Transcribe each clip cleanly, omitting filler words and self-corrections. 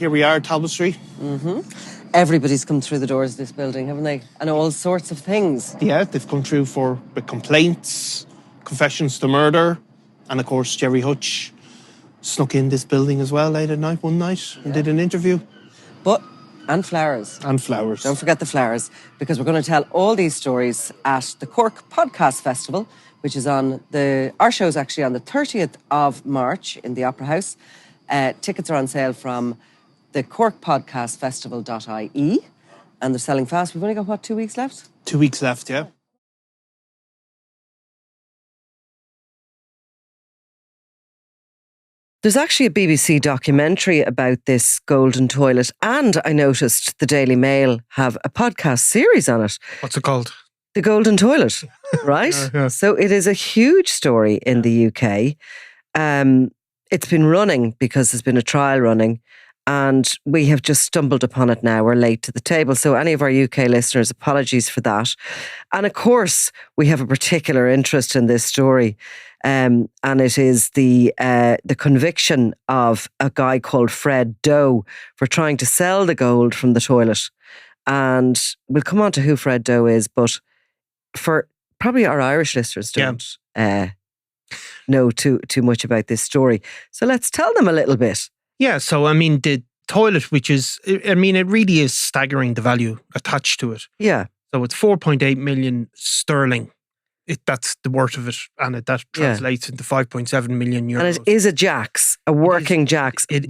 here we are, Talbot Street. Everybody's come through the doors of this building, haven't they? And all sorts of things. Yeah, they've come through for complaints, confessions to murder, and of course Jerry Hutch snuck in this building as well late at night one night and did an interview. And flowers. And flowers. Don't forget the flowers, because we're going to tell all these stories at the Cork Podcast Festival, which is our show's actually on the 30th of March in the Opera House. Tickets are on sale from the corkpodcastfestival.ie, and they're selling fast. We've only got, 2 weeks left? 2 weeks left, yeah. There's actually a BBC documentary about this golden toilet, and I noticed the Daily Mail have a podcast series on it. What's it called? The Golden Toilet, right? Yeah. So it is a huge story in the UK. It's been running because there's been a trial running, and we have just stumbled upon it now. We're late to the table. So any of our UK listeners, apologies for that. And of course, we have a particular interest in this story. And it is the conviction of a guy called Fred Doe for trying to sell the gold from the toilet. And we'll come on to who Fred Doe is, but for probably our Irish listeners don't know too much about this story. So let's tell them a little bit. Yeah, so I mean, the toilet, which is, I mean, it really is staggering, the value attached to it. Yeah. So it's 4.8 million sterling. That's the worth of it, and that translates into 5.7 million euros. And it is a Jack's, a working Jack's, but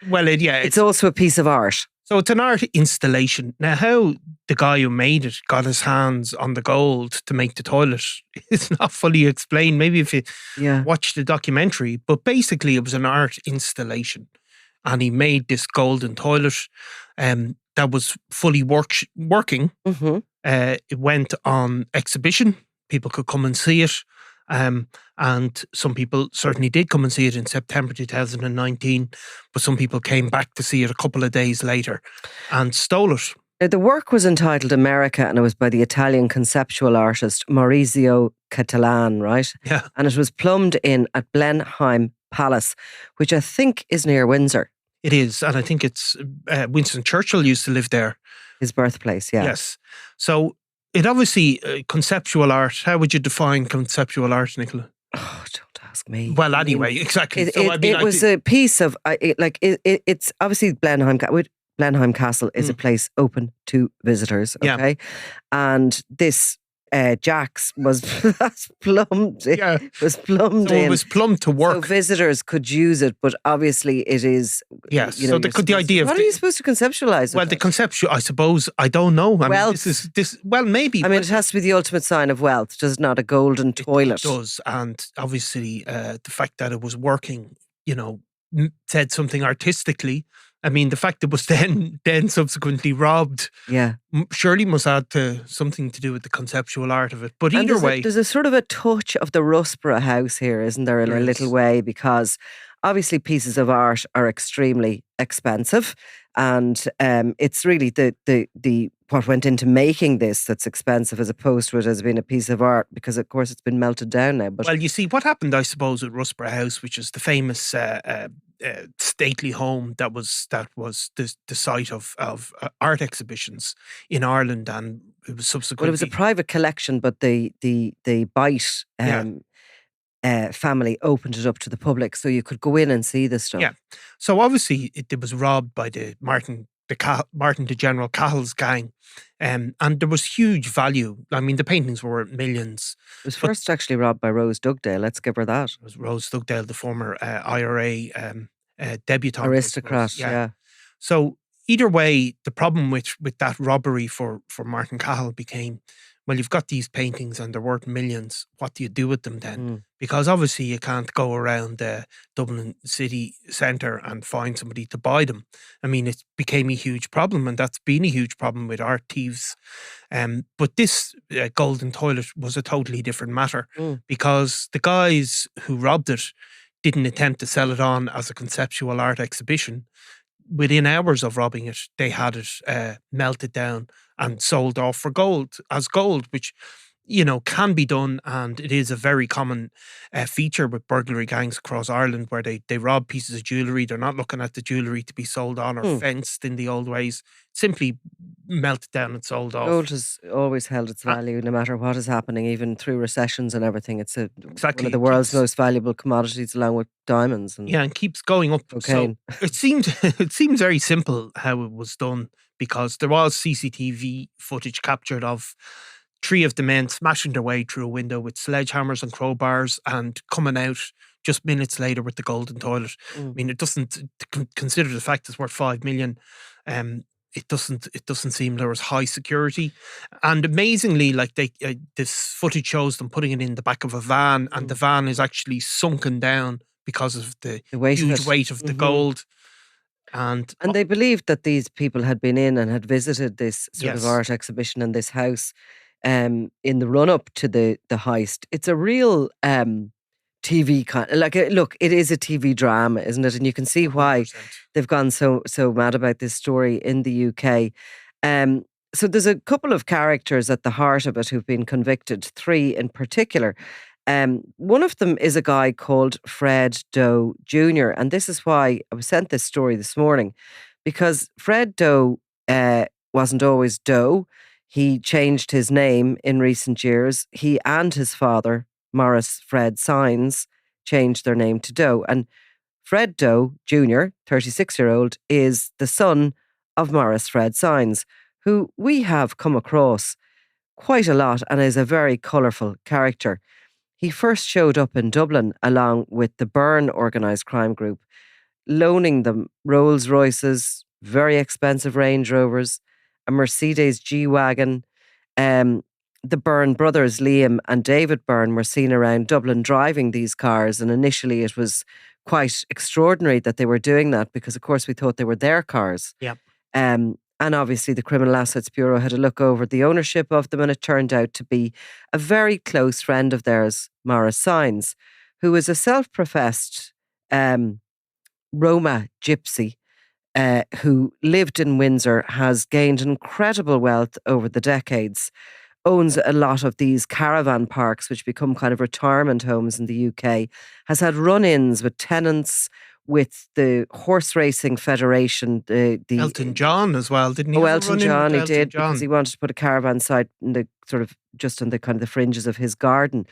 it's also a piece of art. So it's an art installation. Now, how the guy who made it got his hands on the gold to make the toilet is not fully explained. Maybe if you watch the documentary, but basically it was an art installation, and he made this golden toilet that was fully working. Mm-hmm. It went on exhibition. People could come and see it. And some people certainly did come and see it in September 2019, but some people came back to see it a couple of days later and stole it. The work was entitled America, and it was by the Italian conceptual artist Maurice Catalan, right? Yeah. And it was plumbed in at Blenheim Palace, which I think is near Windsor. It is, and I think it's Winston Churchill used to live there. His birthplace, yeah. Yes. So it obviously, conceptual art, how would you define conceptual art, Nicola? Oh, don't ask me. Well, anyway, exactly. It was a piece of, it's obviously Blenheim Castle is a place open to visitors, okay? Yeah. And this Jack's was plumbed. It was plumbed so in. It was plumbed to work. So visitors could use it, but obviously it is. Yes. You know, so the idea of what are you supposed to conceptualize? Well, the conceptual, I suppose, I don't know. I mean, this. Well, maybe. I mean, it has to be the ultimate sign of wealth, does it not? A golden toilet. It does, and obviously, the fact that it was working, said something artistically. I mean, the fact it was then subsequently robbed, surely must add to something to do with the conceptual art of it. But either way, there's a sort of a touch of the Rusborough house here, isn't there, in a little way? Because obviously pieces of art are extremely expensive, and it's really the what went into making this that's expensive, as opposed to it as being a piece of art, because of course it's been melted down now. But well, you see what happened, I suppose, at Rusborough House, which is the famous stately home that was the site of art exhibitions in Ireland, and it was subsequently. Well, it was a private collection, but the Byte family opened it up to the public, so you could go in and see the stuff. Yeah. So obviously it was robbed by the Martin the General Cahill's gang, and there was huge value. I mean, the paintings were millions. It was first actually robbed by Rose Dugdale. Let's give her that. It was Rose Dugdale, the former IRA debutante. Aristocrat, yeah. So either way, the problem with that robbery for Martin Cahill became, well, you've got these paintings and they're worth millions. What do you do with them then? Because obviously you can't go around the Dublin city centre and find somebody to buy them. I mean, it became a huge problem, and that's been a huge problem with art thieves. But this golden toilet was a totally different matter, because the guys who robbed it didn't attempt to sell it on as a conceptual art exhibition. Within hours of robbing it, they had it melted down and sold off for gold, which can be done, and it is a very common feature with burglary gangs across Ireland, where they rob pieces of jewellery. They're not looking at the jewellery to be sold on or fenced in the old ways. Simply melted down and sold off. Gold has always held its value, no matter what is happening, even through recessions and everything. It's one Exactly. of the world's most valuable commodities, along with diamonds and and keeps going up. cocaine. So it seems very simple how it was done, because there was CCTV footage captured of 3 of the men smashing their way through a window with sledgehammers and crowbars and coming out just minutes later with the golden toilet. I mean, it doesn't consider the fact it's worth 5 million. It doesn't seem there was high security, and amazingly, like this footage shows them putting it in the back of a van, and the van is actually sunken down because of the huge weight of the gold. And they believed that these people had been in and had visited this sort of art exhibition in this house in the run up to the heist. It's a real TV look, it is a TV drama, isn't it? And you can see why 100%. they've gone so mad about this story in the UK. So there's a couple of characters at the heart of it who've been convicted, 3 in particular. One of them is a guy called Fred Doe Jr. And this is why I was sent this story this morning, because Fred Doe wasn't always Doe. He changed his name in recent years. He and his father, Maurice Fred Sines, changed their name to Doe. And Fred Doe Jr., 36-year-old, is the son of Maurice Fred Sines, who we have come across quite a lot and is a very colourful character. He first showed up in Dublin along with the Byrne organised crime group, loaning them Rolls Royces, very expensive Range Rovers, a Mercedes G-Wagon. The Byrne brothers, Liam and David Byrne, were seen around Dublin driving these cars, and initially it was quite extraordinary that they were doing that, because of course we thought they were their cars. Yeah. And obviously the Criminal Assets Bureau had a look over the ownership of them, and it turned out to be a very close friend of theirs, Maurice Sines, who is a self-professed Roma gypsy who lived in Windsor, has gained incredible wealth over the decades, owns a lot of these caravan parks, which become kind of retirement homes in the UK, has had run-ins with tenants, with the Horse Racing Federation. The Elton John as well, didn't he? Oh, have a Elton run-in John, with he did, John? because he wanted to put a caravan site in the sort of just on the kind of the fringes of his garden.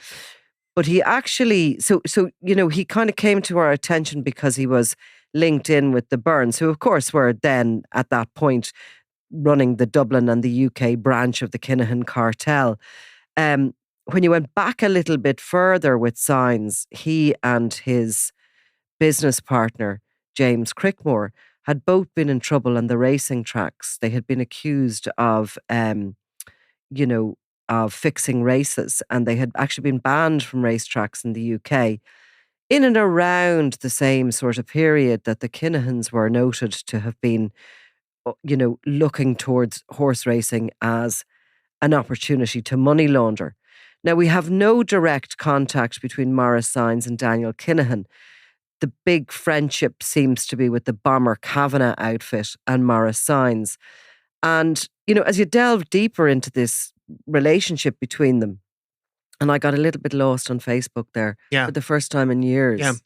But he actually, so he kind of came to our attention because he was linked in with the Byrnes, who of course were then at that point running the Dublin and the UK branch of the Kinahan Cartel. When you went back a little bit further with Sines, he and his business partner, James Crickmore, had both been in trouble on the racing tracks. They had been accused of, of fixing races, and they had actually been banned from racetracks in the UK in and around the same sort of period that the Kinahans were noted to have been, looking towards horse racing as an opportunity to money launder. Now, we have no direct contact between Maurice Sines and Daniel Kinahan. The big friendship seems to be with the Bomber Kavanagh outfit and Maurice Sines. And, as you delve deeper into this relationship between them, and I got a little bit lost on Facebook there for the first time in years,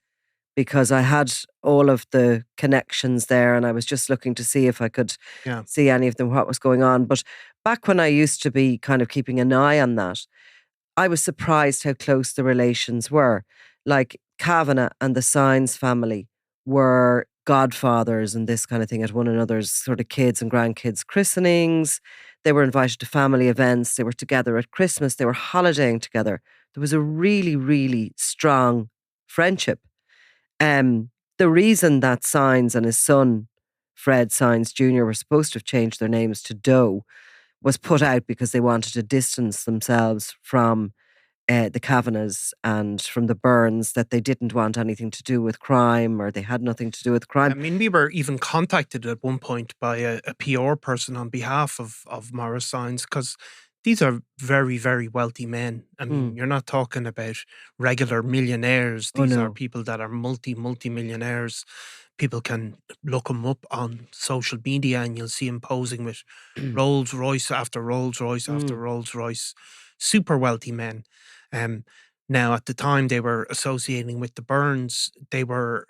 because I had all of the connections there and I was just looking to see if I could see any of them, what was going on. But back when I used to be kind of keeping an eye on that, I was surprised how close the relations were. Like, Kavanagh and the Sines family were godfathers and this kind of thing at one another's sort of kids and grandkids' christenings. They were invited to family events. They were together at Christmas. They were holidaying together. There was a really, really strong friendship. The reason that Sines and his son, Fred Sines Jr., were supposed to have changed their names to Doe was put out because they wanted to distance themselves from the Kavanaghs and from the Byrnes, that they didn't want anything to do with crime, or they had nothing to do with crime. I mean, we were even contacted at one point by a PR person on behalf of Maurice Sines, because these are very, very wealthy men. I mean, you're not talking about regular millionaires. These are people that are multi-millionaires. People can look them up on social media and you'll see him posing with Rolls Royce after Rolls Royce after Rolls Royce. super wealthy men. Now, at the time they were associating with the Byrnes, they were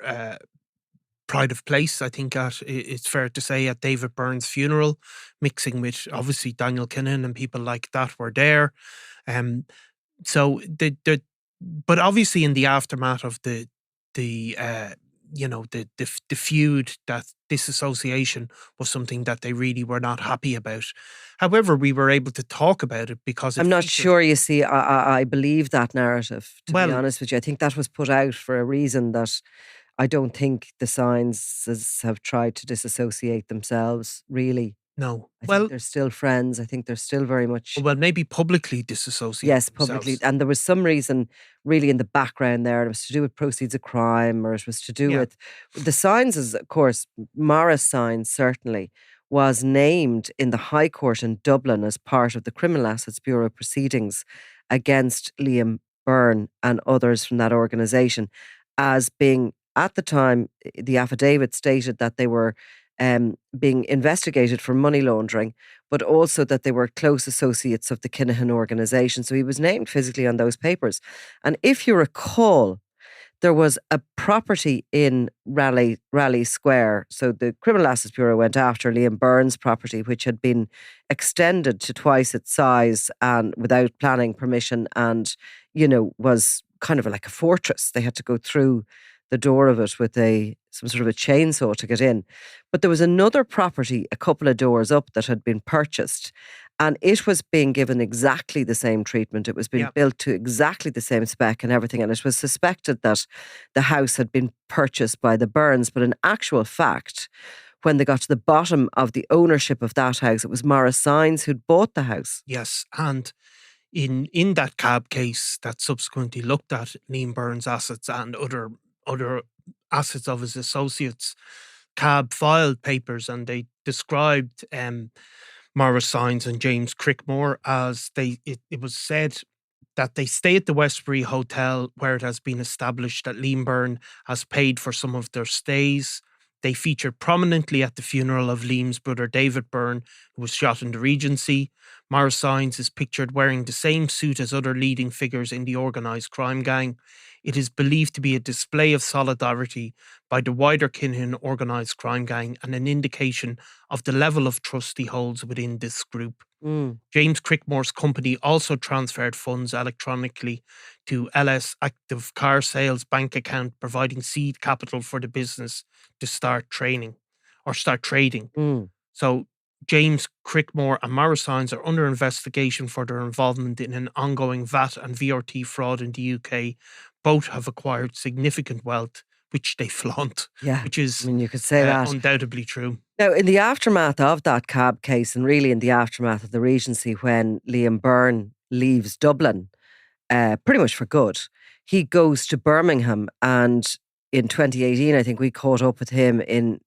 pride of place, I think it's fair to say, at David Byrne's funeral, mixing with obviously Daniel Kinahan and people like that were there. Um, so but obviously in the aftermath of the the feud, that disassociation was something that they really were not happy about. However, we were able to talk about it because I'm not sure, you see, I believe that narrative, to be Well, honest with you. I think that was put out for a reason that I don't think the Sines have tried to disassociate themselves, really. no. I think they're still friends. I think they're still very much, Well, maybe publicly disassociate yes, publicly. themselves. And there was some reason really in the background there. It was to do with proceeds of crime, or it was to do Yeah. with the Sines, of course. Maurice Sines certainly was named in the High Court in Dublin as part of the Criminal Assets Bureau proceedings against Liam Byrne and others from that organisation as being, at the time, the affidavit stated that they were being investigated for money laundering, but also that they were close associates of the Kinahan organisation. So he was named physically on those papers. And if you recall, there was a property in Raleigh Square. So the Criminal Assets Bureau went after Liam Byrne's property, which had been extended to twice its size and without planning permission, and, was kind of like a fortress. They had to go through the door of it with some sort of a chainsaw to get in. But there was another property a couple of doors up that had been purchased, and it was being given exactly the same treatment. It was being built to exactly the same spec and everything. And it was suspected that the house had been purchased by the Byrnes. But in actual fact, when they got to the bottom of the ownership of that house, it was Maurice Sines who'd bought the house. Yes. And in that cab case that subsequently looked at Liam Byrne's assets and other assets of his associates, cab filed papers, and they described Maurice Sines and James Crickmore as it was said that they stay at the Westbury Hotel, where it has been established that Liam Byrne has paid for some of their stays. They featured prominently at the funeral of Liam's brother David Byrne, who was shot in the Regency. Maurice Sines is pictured wearing the same suit as other leading figures in the organised crime gang. It is believed to be a display of solidarity by the wider Kinahan organised crime gang and an indication of the level of trust he holds within this group. James Crickmore's company also transferred funds electronically to LS Active Car Sales bank account, providing seed capital for the business to start trading. So James Crickmore and Maurice Sines are under investigation for their involvement in an ongoing VAT and VRT fraud in the UK. Both have acquired significant wealth, which they flaunt. Yeah, which is, you could say that. undoubtedly true. Now, in the aftermath of that cab case, and really in the aftermath of the Regency, when Liam Byrne leaves Dublin, pretty much for good, he goes to Birmingham, and in 2018, I think we caught up with him in,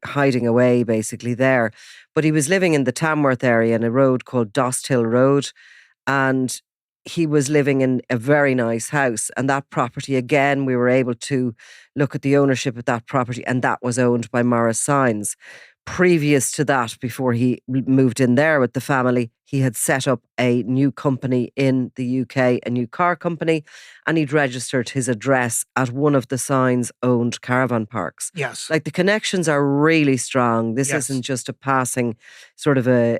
hiding away basically there. But he was living in the Tamworth area in a road called Dost Hill Road, and he was living in a very nice house. And that property, again, we were able to look at the ownership of that property, and that was owned by Maurice Sines. Previous to that, before he moved in there with the family, he had set up a new company in the UK, a new car company, and he'd registered his address at one of the Sines-owned caravan parks. Yes. Like, the connections are really strong. This isn't just a passing sort of a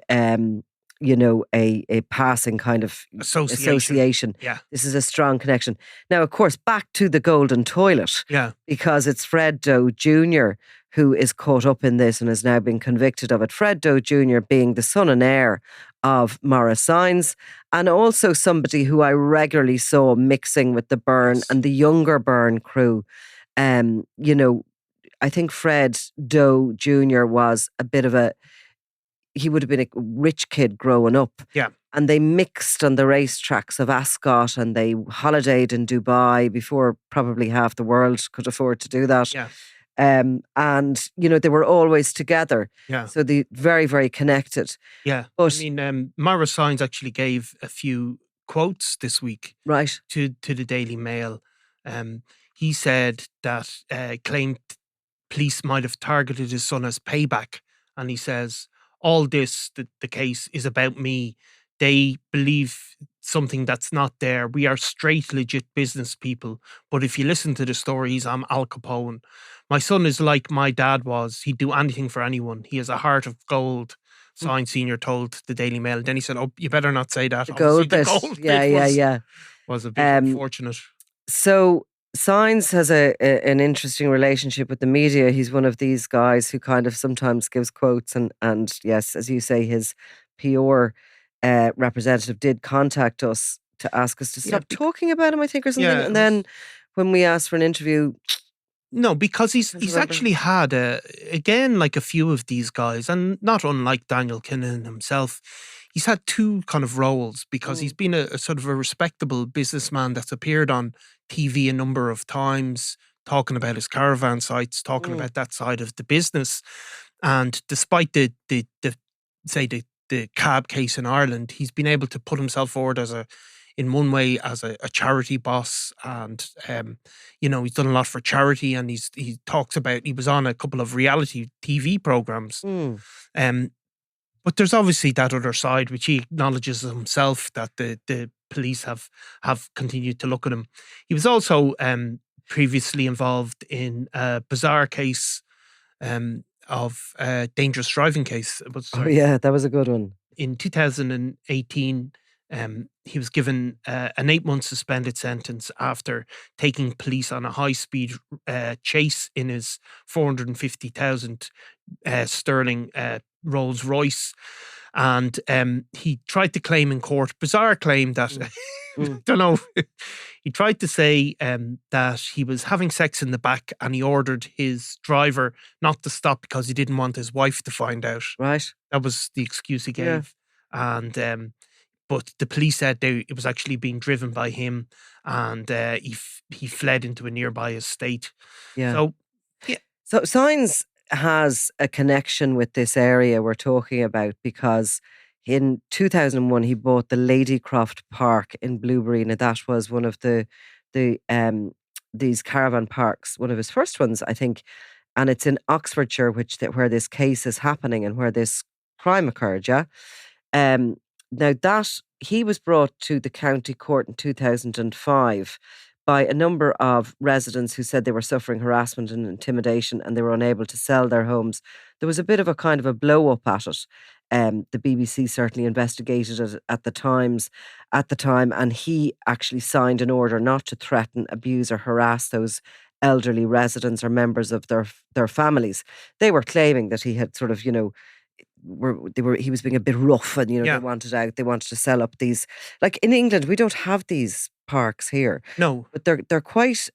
passing kind of association. Yeah. This is a strong connection. Now, of course, back to the golden toilet. Yeah. Because it's Fred Doe Jr. who is caught up in this and has now been convicted of it. Fred Doe Jr. being the son and heir of Maurice Sines, and also somebody who I regularly saw mixing with the Byrne and the younger Byrne crew. I think Fred Doe Jr. was a bit of he would have been a rich kid growing up. Yeah. And they mixed on the racetracks of Ascot, and they holidayed in Dubai before probably half the world could afford to do that. Yeah. And, they were always together. Yeah. So they very, very connected. Yeah. But, Maurice Sines actually gave a few quotes this week right. to the Daily Mail. He said that claimed police might have targeted his son as payback. And he says, all this, the case is about me. They believe something that's not there. We are straight, legit business people. But if you listen to the stories, I'm Al Capone. My son is like my dad was. He'd do anything for anyone. He has a heart of gold. Sines Senior told the Daily Mail. And then he said, "Oh, you better not say that." The Obviously, gold the bit. gold Yeah, bit was a bit unfortunate. So Sines has an interesting relationship with the media. He's one of these guys who kind of sometimes gives quotes, and yes, as you say, his PR representative did contact us to ask us to stop talking about him, I think, or something. Yeah, and then when we asked for an interview, no, because he's remember. actually had again, like a few of these guys, and not unlike Daniel Kinahan himself, he's had two kind of roles because he's been a sort of a respectable businessman that's appeared on TV a number of times, talking about his caravan sites, talking about that side of the business. And despite the cab case in Ireland, he's been able to put himself forward in one way as a charity boss, and he's done a lot for charity, and he talks about, he was on a couple of reality TV programs. But there's obviously that other side which he acknowledges himself, that the police have continued to look at him. He was also previously involved in a bizarre case of a dangerous driving case. Yeah, that was a good one. In 2018, he was given an 8-month suspended sentence after taking police on a high-speed chase in his 450,000 sterling Rolls Royce. And he tried to claim in court, bizarre claim that, don't know, he tried to say that he was having sex in the back, and he ordered his driver not to stop because he didn't want his wife to find out. Right. That was the excuse he gave. Yeah. And but the police said it was actually being driven by him, and he fled into a nearby estate. Yeah. So, yeah. So Sines has a connection with this area we're talking about, because in 2001 he bought the Ladycroft Park in Blueberry. Now that was one of these caravan parks, one of his first ones, I think, and it's in Oxfordshire, where this case is happening and where this crime occurred. Yeah. Now that he was brought to the county court in 2005 by a number of residents who said they were suffering harassment and intimidation, and they were unable to sell their homes. There was a bit of a kind of a blow up at it. The BBC certainly investigated it at the time, and he actually signed an order not to threaten, abuse, or harass those elderly residents or members of their families. They were claiming that he had sort of, he was being a bit rough, and they wanted out. They wanted to sell up these. Like in England, we don't have these parks here. No, but they're quite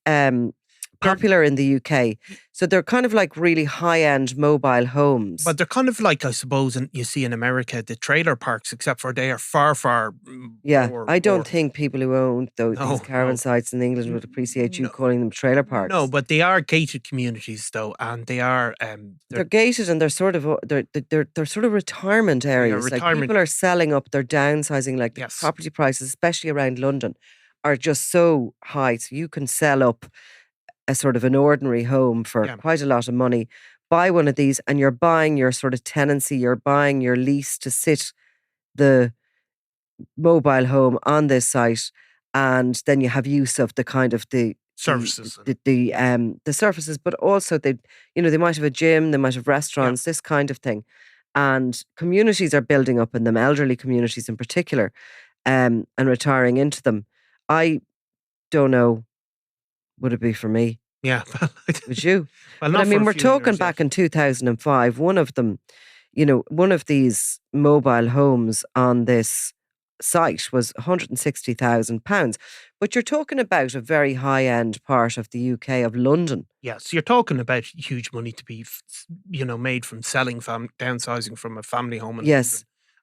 popular in the UK. So they're kind of like really high-end mobile homes. But they're kind of like, I suppose, you see in America, the trailer parks, except for they are far, far more. I don't think people who own these caravan sites in England would appreciate you calling them trailer parks. No, but they are gated communities, though, and they are. They're gated, and they're sort of retirement areas. Like people are selling up, they're downsizing. Like property prices, especially around London, are just so high. So you can sell up a sort of an ordinary home for quite a lot of money. Buy one of these, and you're buying your sort of tenancy, you're buying your lease to sit the mobile home on this site, and then you have use of the kind of the services, the surfaces, but also they might have a gym, they might have restaurants, this kind of thing, and communities are building up in them, elderly communities in particular, and retiring into them. I don't know. Would it be for me? Yeah. Would you? Well, but I mean, we're talking back in 2005. One of them, one of these mobile homes on this site was £160,000. But you're talking about a very high-end part of the UK, of London. Yeah, so you're talking about huge money to be, made from selling, downsizing from a family home in London.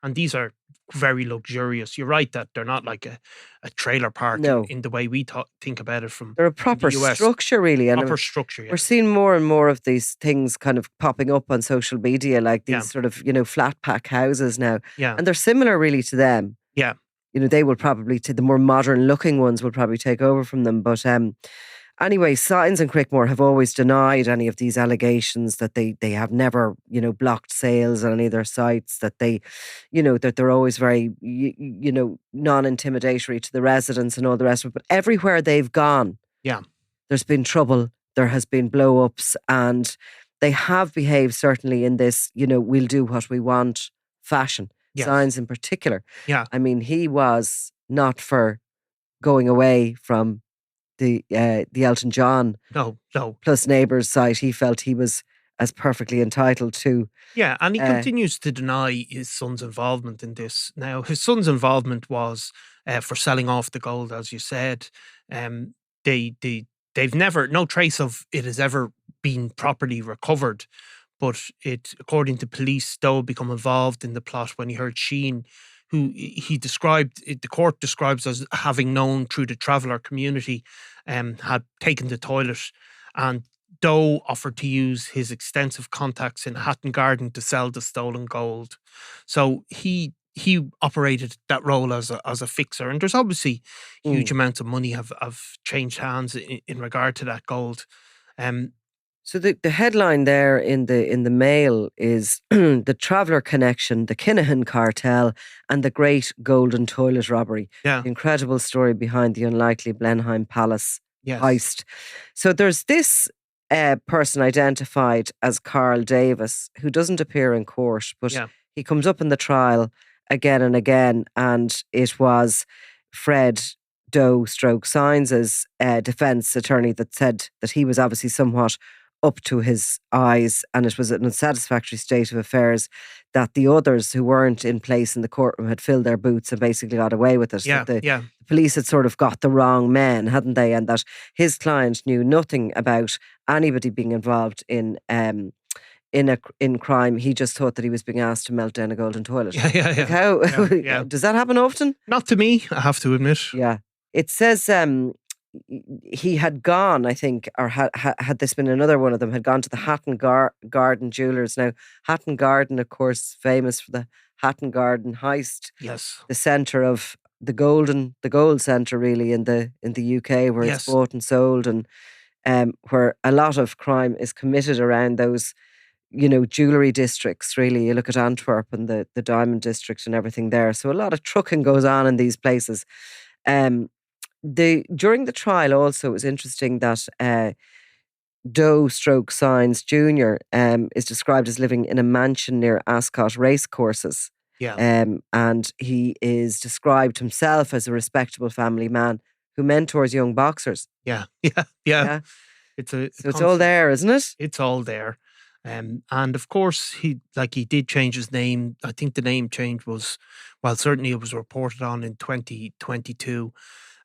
And these are very luxurious. You're right that they're not like a trailer park in the way we think about it from They're a proper the US. Structure, really. And proper structure, yeah. We're seeing more and more of these things kind of popping up on social media, like these sort of, flat pack houses now. Yeah. And they're similar really to them. Yeah. They will probably, the more modern looking ones will probably take over from them. But Anyway, Sines and Crickmore have always denied any of these allegations, that they have never, blocked sales on any of their sites, that they, that they're always very, non-intimidatory to the residents and all the rest of it. But everywhere they've gone, Yeah. there's been trouble, there has been blow-ups, and they have behaved certainly in this, we'll do what we want fashion. Yes. Sines in particular. Yeah. I mean, he was not for going away from the Elton John No. plus Neighbours site. He felt he was as perfectly entitled to. Yeah, and he continues to deny his son's involvement in this. Now, his son's involvement was for selling off the gold, as you said. They've never, no trace of it has ever been properly recovered. But according to police, Doe become involved in the plot when he heard Sheen, who the court describes as having known through the traveller community, had taken the toilet, and Doe offered to use his extensive contacts in Hatton Garden to sell the stolen gold. So he operated that role as a fixer, and there's obviously huge amounts of money have changed hands in regard to that gold. So the headline there in the Mail is the Traveller Connection, the Kinahan Cartel, and the Great Golden Toilet Robbery. Yeah. The incredible story behind the unlikely Blenheim Palace heist. So there's this person identified as Carl Davis, who doesn't appear in court, but he comes up in the trial again and again, and it was Fred Doe / Sines' defence attorney that said that he was obviously somewhat up to his eyes, and it was an unsatisfactory state of affairs, that the others who weren't in place in the courtroom had filled their boots and basically got away with it. The police had sort of got the wrong men, hadn't they? And that his client knew nothing about anybody being involved in crime. He just thought that he was being asked to melt down a golden toilet. Yeah. How does that happen often? Not to me, I have to admit. Yeah. It says he had gone, I think, or had this been another one of them, had gone to the Hatton Garden Jewellers. Now, Hatton Garden, of course, famous for the Hatton Garden heist. Yes. The centre of the gold centre, really, in the UK, where it's bought and sold, and where a lot of crime is committed around those, jewellery districts, really. You look at Antwerp and the diamond district and everything there. So a lot of trucking goes on in these places. During the trial also, it was interesting that Doe / Sines Jr. Is described as living in a mansion near Ascot racecourses. Yeah. And he is described himself as a respectable family man who mentors young boxers. Yeah. It's all there, isn't it? It's all there. And of course, he did change his name. I think the name change was, certainly it was reported on in 2022.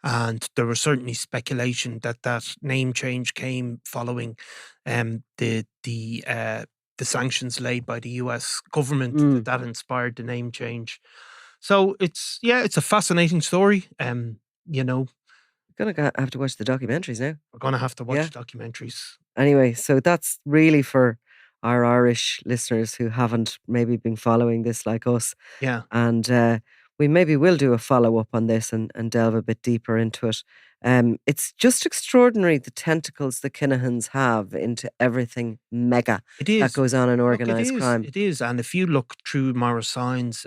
And there was certainly speculation that name change came following the sanctions laid by the US government that inspired the name change. So it's a fascinating story. We're gonna have to watch the documentaries now. We're gonna have to watch documentaries. Anyway, so that's really for our Irish listeners who haven't maybe been following this like us. Yeah. And we maybe will do a follow-up on this and delve a bit deeper into it. It's just extraordinary the tentacles the Kinahans have into everything mega that goes on in organised crime. It is. And if you look through Maurice Sines,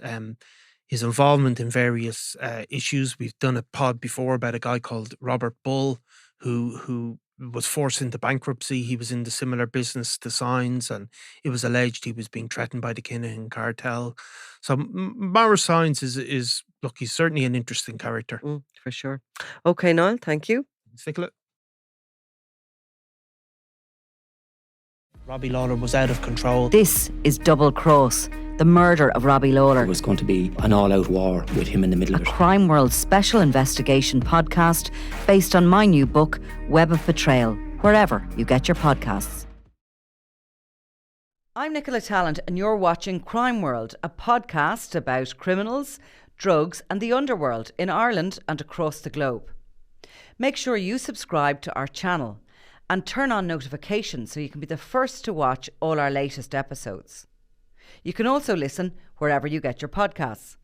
his involvement in various issues, we've done a pod before about a guy called Robert Bull who was forced into bankruptcy. He was in the similar business to Sines, and it was alleged he was being threatened by the Kinahan Cartel. So Maurice Sines is look, he's certainly an interesting character. For sure. Okay, Niall, thank you. Nicola. Robbie Lawler was out of control. This is Double Cross, the murder of Robbie Lawler. It was going to be an all-out war with him in the middle of it. Crime World special investigation podcast based on my new book, Web of Betrayal, wherever you get your podcasts. I'm Nicola Tallant and you're watching Crime World, a podcast about criminals, drugs and the underworld in Ireland and across the globe. Make sure you subscribe to our channel and turn on notifications so you can be the first to watch all our latest episodes. You can also listen wherever you get your podcasts.